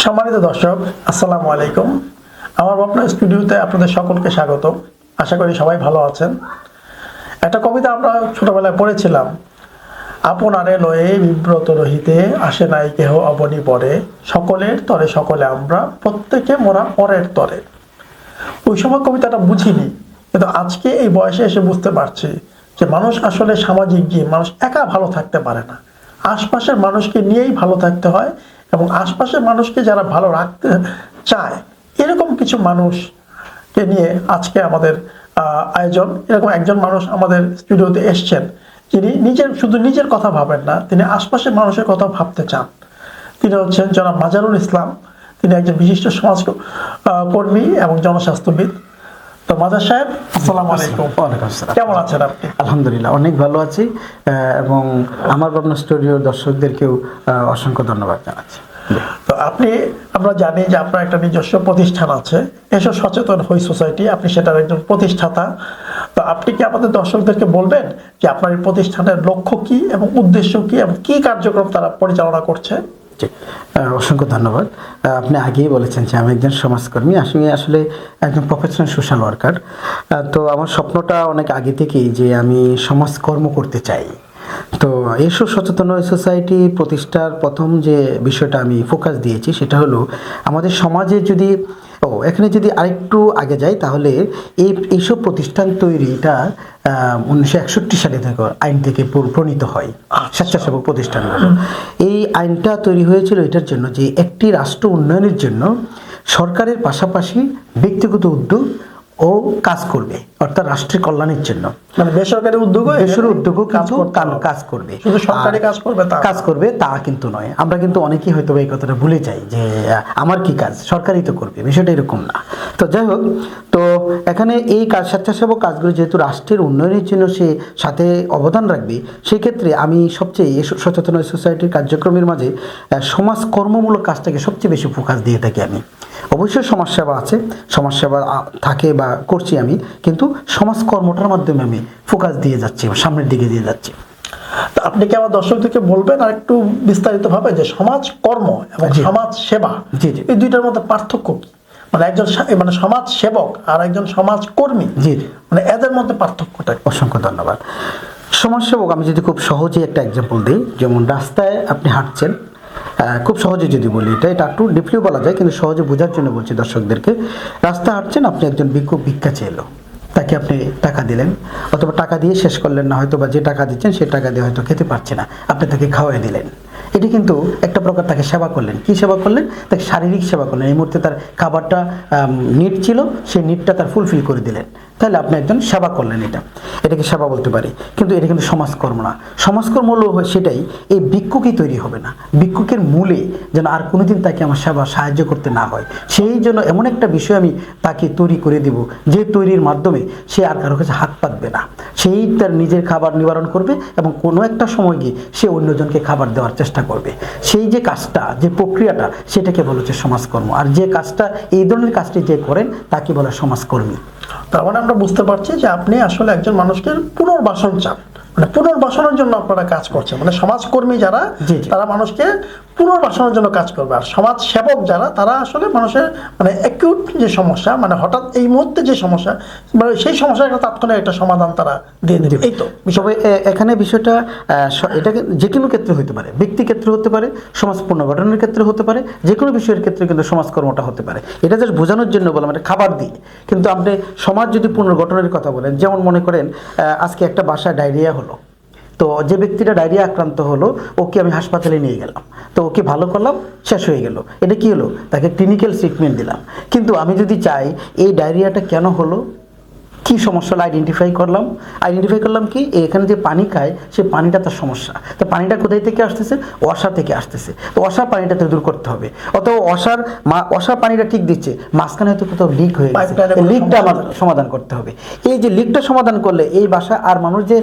সম্মানিত দর্শক, আসসালামু আলাইকুম। আমার ভাবনা স্টুডিওতে আপনাদের সকলকে স্বাগত। আশা করি সবাই ভালো আছেন। একটা কবিতা আমরা ছোটবেলায় পড়েছিলাম, আপনারে লয়ে বিব্রত রহিতে আসে নাই কেহ অবনী পরে, সকলের তরে সকলে আমরা প্রত্যেকে মোরা পরের তরে। ওই সময় কবিতাটা বুঝিনি, কিন্তু আজকে এই বয়সে এসে বুঝতে পারছি যে মানুষ আসলে সামাজিক জীব। মানুষ একা ভালো থাকতে পারে না, আশপাশের মানুষকে নিয়েই ভালো থাকতে হয়। এবং আশপাশের মানুষকে যারা ভালো রাখতে চায়, এরকম কিছু মানুষকে নিয়ে আজকে আমাদের আয়োজন। এরকম একজন মানুষ আমাদের স্টুডিওতে এসছেন, যিনি শুধু নিজের কথা ভাবেন না, তিনি আশপাশের মানুষের কথা ভাবতে চান। তিনি হচ্ছেন জনাব মাজারুল ইসলাম। তিনি একজন বিশিষ্ট সমাজ কর্মী এবং জনস্বাস্থ্যবিদ। তো মাজার সাহেব, আসসালামু আলাইকুম। কেমন আছেন আপনি? আলহামদুলিল্লাহ, অনেক ভালো আছি এবং আমার ভাবনা স্টুডিওর দর্শকদেরকেও অসংখ্য ধন্যবাদ জানাচ্ছি। তো আমরা জানি যে আপনার একটা নিজস্ব প্রতিষ্ঠান আছে, এসব সচেতন হই সোসাইটি, আপনি সেটার একজন প্রতিষ্ঠাতা। তো আপনি কি আমাদের দর্শকদেরকে বলবেন যে আপনার এই প্রতিষ্ঠানের লক্ষ্য কি এবং উদ্দেশ্য কি এবং কি কার্যক্রম তারা পরিচালনা করছে? অসংখ্য ধন্যবাদ। আপনি আগেই বলেছেন যে আমি একজন সমাজকর্মী, আমি আসলে একজন প্রফেশনাল সোশ্যাল ওয়ার্কার। তো আমার স্বপ্নটা অনেক আগে থেকেই যে আমি সমাজকর্ম করতে চাই। তো এসব সচেতন সোসাইটি প্রতিষ্ঠার প্রথম যে বিষয়টা আমি ফোকাস দিয়েছি সেটা হলো আমাদের সমাজে যদি এখানে যদি আরেকটু আগে যাই, তাহলে এইসব প্রতিষ্ঠান তৈরিটা 1961 সালে থেকে আইন থেকে প্রণীত হয় স্বেচ্ছাসেবক প্রতিষ্ঠানগুলো। এই আইনটা তৈরি হয়েছিল এটার জন্য যে একটি রাষ্ট্র উন্নয়নের জন্য সরকারের পাশাপাশি ব্যক্তিগত উদ্যোগ ও কাজ করবে, অর্থাৎ রাষ্ট্রের কল্যাণের জন্য। মানে বেসরকারি উদ্যোগও কাজ করবে, শুধু সরকারি কাজ করবে তা কিন্তু নয়। আমরা কিন্তু অনেকেই হয়তো এই কথাটা ভুলে যাই যে আমার কি কাজ, সরকারই তো করবে, বিষয়টা এরকম না। তো যাই হোক, তো এখানে এই স্বেচ্ছাসেবক কাজগুলো যেহেতু রাষ্ট্রের উন্নয়নের জন্য সে সাথে অবদান রাখবে, সেক্ষেত্রে আমি সবচেয়ে সচেতন সোসাইটির কার্যক্রমের মাঝে সমাজকর্মমূলক কাজটাকে সবচেয়ে বেশি ফোকাস দিয়ে থাকি আমি। অবশ্যই সমাজসেবা আছে, সমাজসেবা থাকে বা করছি আমি, কিন্তু সমাজকর্মটার মাধ্যমে আমি ফোকাস দিয়ে যাচ্ছি, সামনের দিকে দিয়ে যাচ্ছি। আপনি কি আমার দর্শকদেরকে বলবেন আর একটু বিস্তারিতভাবে যে সমাজকর্ম এবং সমাজ সেবা এই দুইটার মধ্যে পার্থক্য কি? মানে একজন সমাজ সেবক আর একজন সমাজকর্মী, মানে এদের মধ্যে পার্থক্যটা? অসংখ্য ধন্যবাদ। সমাজসেবক আমি যদি খুব সহজে একটা এক্সাম্পল দিই, যেমন রাস্তায় আপনি হাঁটছেন, খুব সহজে যদি বলি, এটা একটু ডিপলিও বলা যায় কিন্তু সহজে বোঝার জন্য বলছি দর্শকদেরকে। রাস্তা হাঁটছেন, আপনি একজন ভিক্ষা চেলো, তাকে আপনি টাকা দিলেন, অথবা টাকা দিয়ে শেষ করলেন না, হয়তো বা যে টাকা দিচ্ছেন সেই টাকা দিয়ে হয়তো খেতে পারছে না, আপনি তাকে খাওয়াই দিলেন। এটি কিন্তু একটা প্রকার তাকে সেবা করলেন। কি সেবা করলেন? তাকে শারীরিক সেবা করলেন। এই মুহূর্তে তার খাবারটা নিড ছিল, সেই নিডটা তার ফুলফিল করে দিলেন, তাহলে আপনি একজন সেবা করলেন। এটাকে সেবা বলতে পারি, কিন্তু এটা কিন্তু সমাজকর্ম না। সমাজকর্ম হলো সেটাই, এই ভিক্ষুকই তৈরি হবে না, ভিক্ষুকের মূলে যেন আর কোনোদিন তাকে আমার সাহায্য করতে না হয়, সেই জন্য এমন একটা বিষয় আমি তাকে তৈরি করে দিব যে তৈরির মাধ্যমে সে আর কারো কাছে হাত পাতবে না, সেই তার নিজের খাবার নিবারণ করবে এবং কোনো একটা সময় গিয়ে সে অন্যজনকে খাবার দেওয়ার চেষ্টা করবে। সেই যে কাজটা, যে প্রক্রিয়াটা, সেটাকে বলা হচ্ছে সমাজকর্ম। আর যে কাজটা, এই ধরনের কাজটি যে করেন তাকে বলা সমাজকর্মী। তার মানে আমরা বুঝতে পারছি যে আপনি আসলে একজন মানুষকে পুনর্বাসন চান, মানে পুনর্বাসনের জন্য আপনারা কাজ করছেন। মানে সমাজকর্মী যারা, তারা মানুষকে পুনর্বাসনের জন্য কাজ করবে, আর সমাজ সেবক যারা, তারা আসলে মানুষের মানে অ্যাকিউট যে সমস্যা, মানে হঠাৎ এই মুহূর্তে যে সমস্যা, মানে সেই সমস্যার একটা তাৎক্ষণিক একটা সমাধান তারা দিয়ে দেবে। এই তো তবে এখানে বিষয়টা এটাকে যে কোনো ক্ষেত্রে হতে পারে, ব্যক্তি ক্ষেত্রে হতে পারে, সমাজ পুনর্গঠনের ক্ষেত্রে হতে পারে, যে কোনো বিষয়ের ক্ষেত্রে কিন্তু সমাজকর্মটা হতে পারে। এটা জাস্ট বোঝানোর জন্য বললাম, এটা খাবার দিই। কিন্তু আপনি সমাজ যদি পুনর্গঠনের কথা বলেন, যেমন মনে করেন আজকে একটা বাসায় ডায়রিয়া হলো, তো যে ব্যক্তিটা ডায়রিয়া আক্রান্ত হলো, ওকে আমি হাসপাতালে নিয়ে গেলাম, তো ওকে ভালো করলাম, শেষ হয়ে গেল। এটা কি হলো? তাকে ক্লিনিক্যাল ট্রিটমেন্ট দিলাম। কিন্তু আমি যদি চাই এই ডায়রিয়াটা কেন হলো, কি সমস্যা আইডেন্টিফাই করলাম কি এখানে যে পানি খায় সে পানিটা তার সমস্যা। তো পানিটা কোথায় থেকে আসতেছে? অসা থেকে আসতেছে। তো অসা পানিটাতে দূর করতে হবে, অথবা অসার পানিটা ঠিক দিচ্ছে, মাঝখানে হয়তো কোথাও লিক হয়ে গেছে, লিকটা আমার সমাধান করতে হবে। এই যে লিকটা সমাধান করলে এই বাসা আর মানুষ যে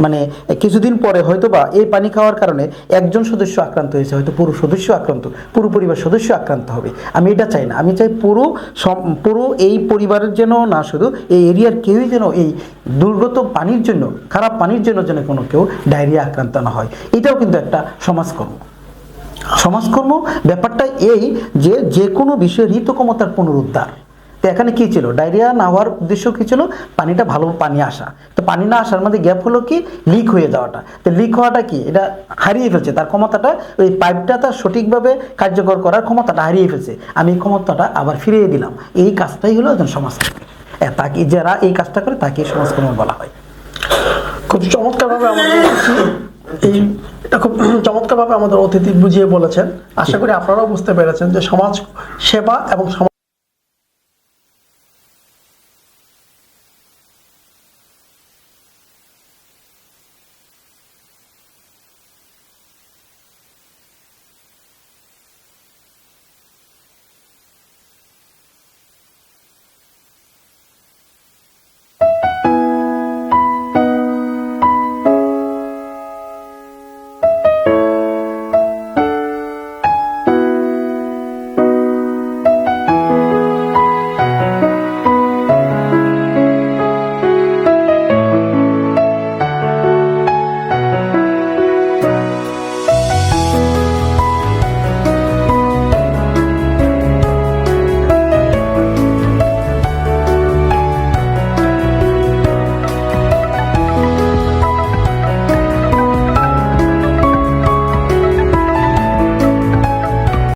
মানে কিছুদিন পরে হয়তো বা এই পানি খাওয়ার কারণে একজন সদস্য আক্রান্ত হয়েছে, হয়তো পুরো সদস্য আক্রান্ত, পুরো পরিবার সদস্য আক্রান্ত হবে। আমি এটা চাই না। আমি চাই পুরো এই পরিবারের জন্য না, শুধু এই এরিয়ার কেউই যেন এই দুর্গত পানির জন্য, খারাপ পানির জন্য যেন কোনো কেউ ডায়রিয়া আক্রান্ত না হয়। এটাও কিন্তু একটা সমাজকর্ম। সমাজকর্ম ব্যাপারটা এই যে যে কোনো বিষয়ের হিতকমতার পুনরুদ্ধার। তো এখানে কি ছিল, ডায়রিয়া না হওয়ার উদ্দেশ্য কি ছিল, পানিটা ভালো পানি আসা। তো পানি না আসার মধ্যে গ্যাপ হলো কি, লিক হয়ে যাওয়াটা। তো লিক হওয়াটা কি, এটা হারিয়ে ফেলছে তার ক্ষমতাটা, ওই পাইপটা তার সঠিকভাবে কার্যকর করার ক্ষমতাটা হারিয়ে ফেলছে, আমি এই ক্ষমতাটা আবার ফিরিয়ে দিলাম। এই কাজটাই হলো একজন সমাজকর্মী। তাকে যারা এই কাজটা করে তাকে সমাজকর্মী বলা হয়। খুব চমৎকারভাবে আমাদের এই এটা খুব চমৎকারভাবে আমাদের অতিথি বুঝিয়ে বলেছেন। আশা করি আপনারাও বুঝতে পেরেছেন যে সমাজ সেবা এবং সমাজ